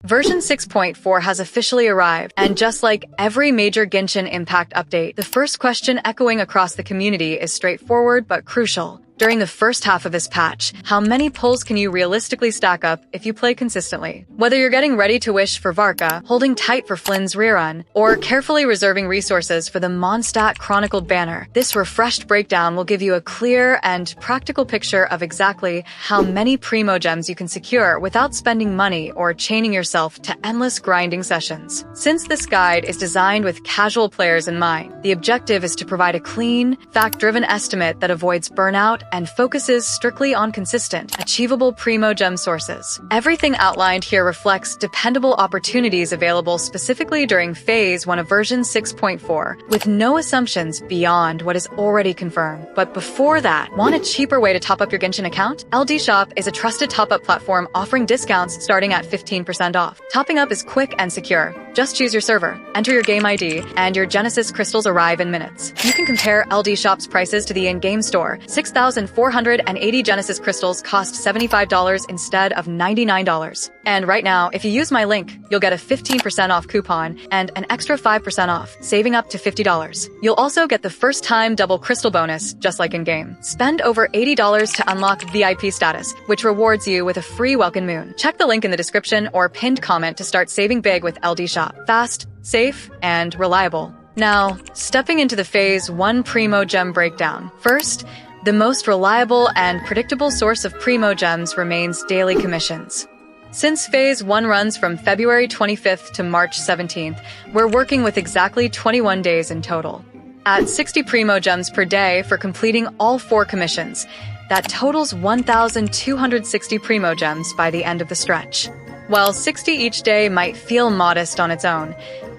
Version 6.4 has officially arrived, and just like every major Genshin Impact update, the first question echoing across the community is straightforward but crucial. During the first half of this patch, how many pulls can you realistically stack up if you play consistently? Whether you're getting ready to wish for VARKA, holding tight for Flynn's rerun, or carefully reserving resources for the Mondstadt Chronicled banner, this refreshed breakdown will give you a clear and practical picture of exactly how many Primogems you can secure without spending money or chaining yourself to endless grinding sessions. Since this guide is designed with casual players in mind, the objective is to provide a clean, fact-driven estimate that avoids burnout and focuses strictly on consistent, achievable Primogem sources. Everything outlined here reflects dependable opportunities available specifically during Phase 1 of version 6.4, with no assumptions beyond what is already confirmed. But before that, want a cheaper way to top up your Genshin account? LDShop is a trusted top-up platform offering discounts starting at 15% off. Topping up is quick and secure. Just choose your server, enter your game ID, and your Genesis crystals arrive in minutes. You can compare LDShop's prices to the in-game store. 6,480 Genesis crystals cost $75 instead of $99. And right now, if you use my link, you'll get a 15% off coupon and an extra 5% off, saving up to $50. You'll also get the first-time double crystal bonus, just like in-game. Spend over $80 to unlock VIP status, which rewards you with a free Welkin moon. Check the link in the description or pinned comment to start saving big with LDShop. Fast, safe, and reliable. Now, stepping into the Phase 1 Primogem breakdown. First, the most reliable and predictable source of Primogems remains daily commissions. Since Phase 1 runs from February 25th to March 17th, we're working with exactly 21 days in total. At 60 Primogems per day for completing all 4 commissions, that totals 1,260 Primogems by the end of the stretch. While 60 each day might feel modest on its own,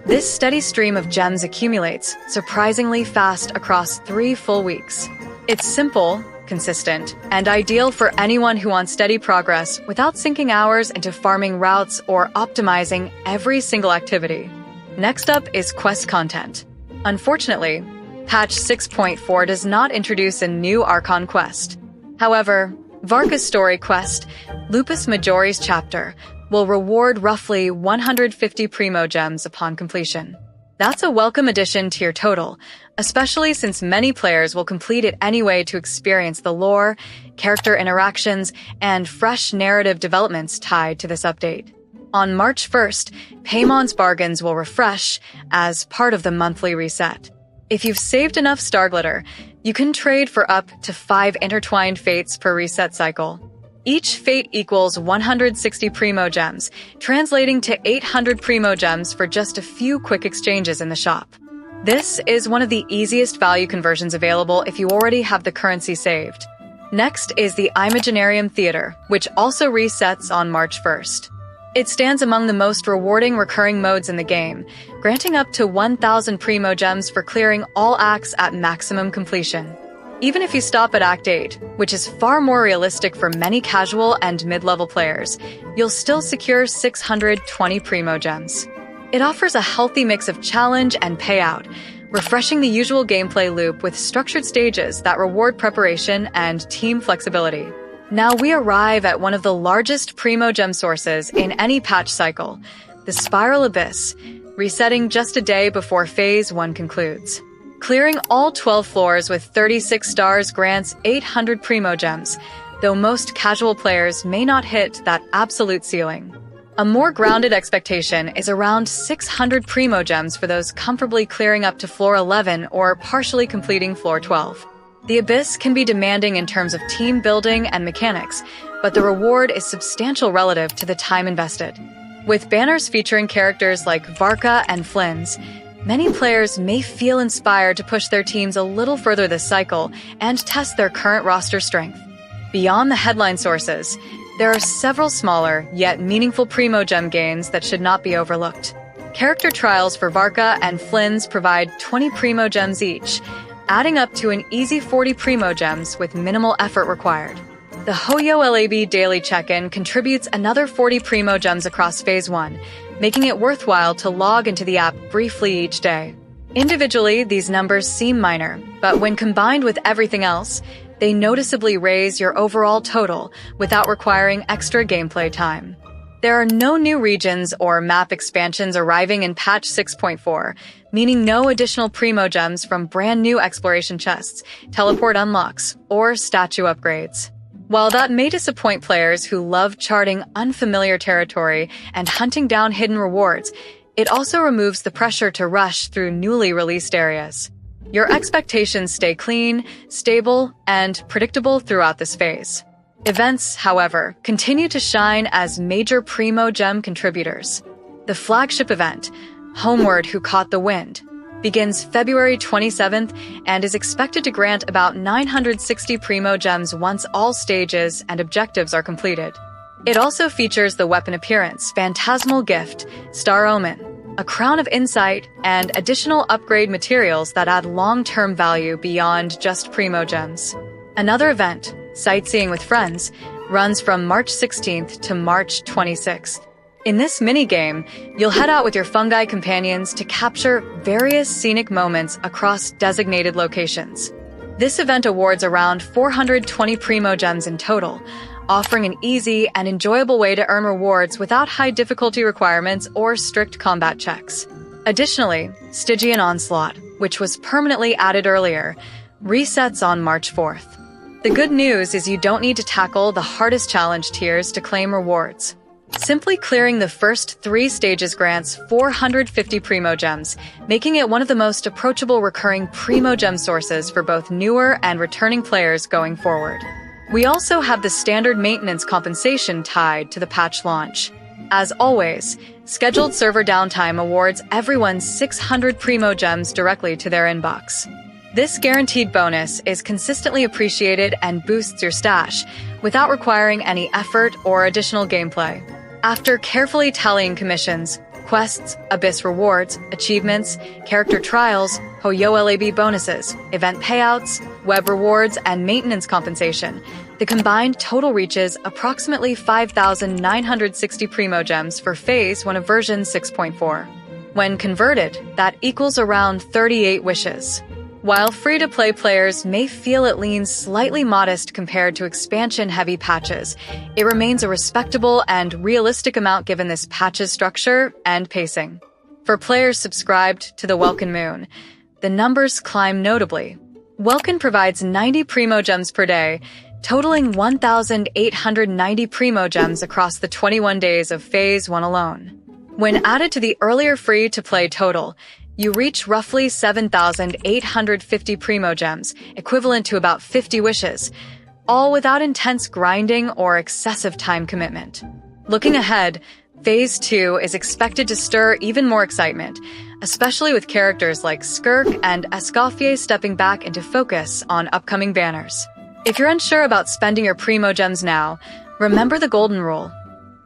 this steady stream of gems accumulates surprisingly fast across 3 full weeks. It's simple, consistent, and ideal for anyone who wants steady progress without sinking hours into farming routes or optimizing every single activity. Next up is quest content. Unfortunately, patch 6.4 does not introduce a new Archon quest. However, VARKA's story quest, Lupus Majori's chapter, will reward roughly 150 Primogems upon completion. That's a welcome addition to your total, especially since many players will complete it anyway to experience the lore, character interactions, and fresh narrative developments tied to this update. On March 1st, Paimon's bargains will refresh as part of the monthly reset. If you've saved enough Star Glitter, you can trade for up to 5 intertwined fates per reset cycle. Each fate equals 160 Primogems, translating to 800 Primogems for just a few quick exchanges in the shop. This is one of the easiest value conversions available if you already have the currency saved. Next is the Imaginarium Theater, which also resets on March 1st. It stands among the most rewarding recurring modes in the game, granting up to 1,000 Primogems for clearing all acts at maximum completion. Even if you stop at Act 8, which is far more realistic for many casual and mid-level players, you'll still secure 620 Primogems. It offers a healthy mix of challenge and payout, refreshing the usual gameplay loop with structured stages that reward preparation and team flexibility. Now we arrive at one of the largest Primogem sources in any patch cycle, the Spiral Abyss, resetting just a day before Phase 1 concludes. Clearing all 12 floors with 36 stars grants 800 Primogems, though most casual players may not hit that absolute ceiling. A more grounded expectation is around 600 Primogems for those comfortably clearing up to floor 11 or partially completing floor 12. The Abyss can be demanding in terms of team building and mechanics, but the reward is substantial relative to the time invested. With banners featuring characters like VARKA and Flins, many players may feel inspired to push their teams a little further this cycle and test their current roster strength. Beyond the headline sources, there are several smaller, yet meaningful Primogem gains that should not be overlooked. Character trials for VARKA and Flins provide 20 Primogems each, adding up to an easy 40 Primogems with minimal effort required. The HoYoLAB daily check-in contributes another 40 Primogems across Phase 1, making it worthwhile to log into the app briefly each day. Individually, these numbers seem minor, but when combined with everything else, they noticeably raise your overall total without requiring extra gameplay time. There are no new regions or map expansions arriving in patch 6.4, meaning no additional Primogems from brand new exploration chests, teleport unlocks, or statue upgrades. While that may disappoint players who love charting unfamiliar territory and hunting down hidden rewards, it also removes the pressure to rush through newly released areas. Your expectations stay clean, stable, and predictable throughout this phase. Events, however, continue to shine as major Primogem contributors. The flagship event, Homeward Who Caught the Wind, begins February 27th and is expected to grant about 960 Primogems once all stages and objectives are completed. It also features the weapon appearance, Phantasmal Gift, Star Omen, a Crown of Insight, and additional upgrade materials that add long-term value beyond just Primogems. Another event, Sightseeing with Friends, runs from March 16th to March 26th. In this mini-game, you'll head out with your fungi companions to capture various scenic moments across designated locations. This event awards around 420 Primogems in total, offering an easy and enjoyable way to earn rewards without high difficulty requirements or strict combat checks. Additionally, Stygian Onslaught, which was permanently added earlier, resets on March 4th. The good news is you don't need to tackle the hardest challenge tiers to claim rewards. Simply clearing the first 3 stages grants 450 Primogems, making it one of the most approachable recurring Primogem sources for both newer and returning players going forward. We also have the standard maintenance compensation tied to the patch launch. As always, scheduled server downtime awards everyone 600 Primogems directly to their inbox. This guaranteed bonus is consistently appreciated and boosts your stash without requiring any effort or additional gameplay. After carefully tallying commissions, quests, Abyss rewards, achievements, character trials, HoYoLAB bonuses, event payouts, web rewards, and maintenance compensation, the combined total reaches approximately 5,960 Primogems for Phase 1 of version 6.4. When converted, that equals around 38 wishes. While free-to-play players may feel it leans slightly modest compared to expansion-heavy patches, it remains a respectable and realistic amount given this patch's structure and pacing. For players subscribed to the Welkin Moon, the numbers climb notably. Welkin provides 90 Primogems per day, totaling 1,890 Primogems across the 21 days of Phase 1 alone. When added to the earlier free-to-play total, you reach roughly 7,850 Primogems, equivalent to about 50 wishes, all without intense grinding or excessive time commitment. Looking ahead, Phase 2 is expected to stir even more excitement, especially with characters like Skirk and Escoffier stepping back into focus on upcoming banners. If you're unsure about spending your Primogems now, remember the golden rule.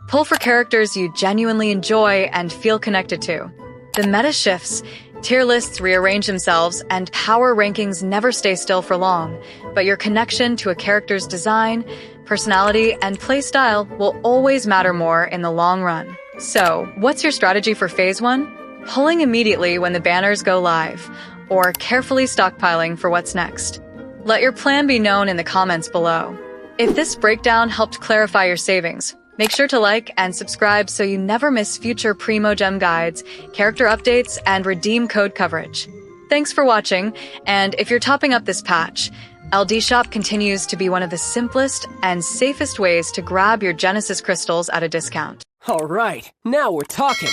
Pull for characters you genuinely enjoy and feel connected to. The meta shifts, tier lists rearrange themselves, and power rankings never stay still for long, but your connection to a character's design, personality, and playstyle will always matter more in the long run. So, what's your strategy for Phase 1? Pulling immediately when the banners go live, or carefully stockpiling for what's next? Let your plan be known in the comments below. If this breakdown helped clarify your savings, make sure to like and subscribe so you never miss future Primogem guides, character updates, and redeem code coverage. Thanks for watching, and if you're topping up this patch, LDShop continues to be one of the simplest and safest ways to grab your Genesis crystals at a discount. All right, now we're talking.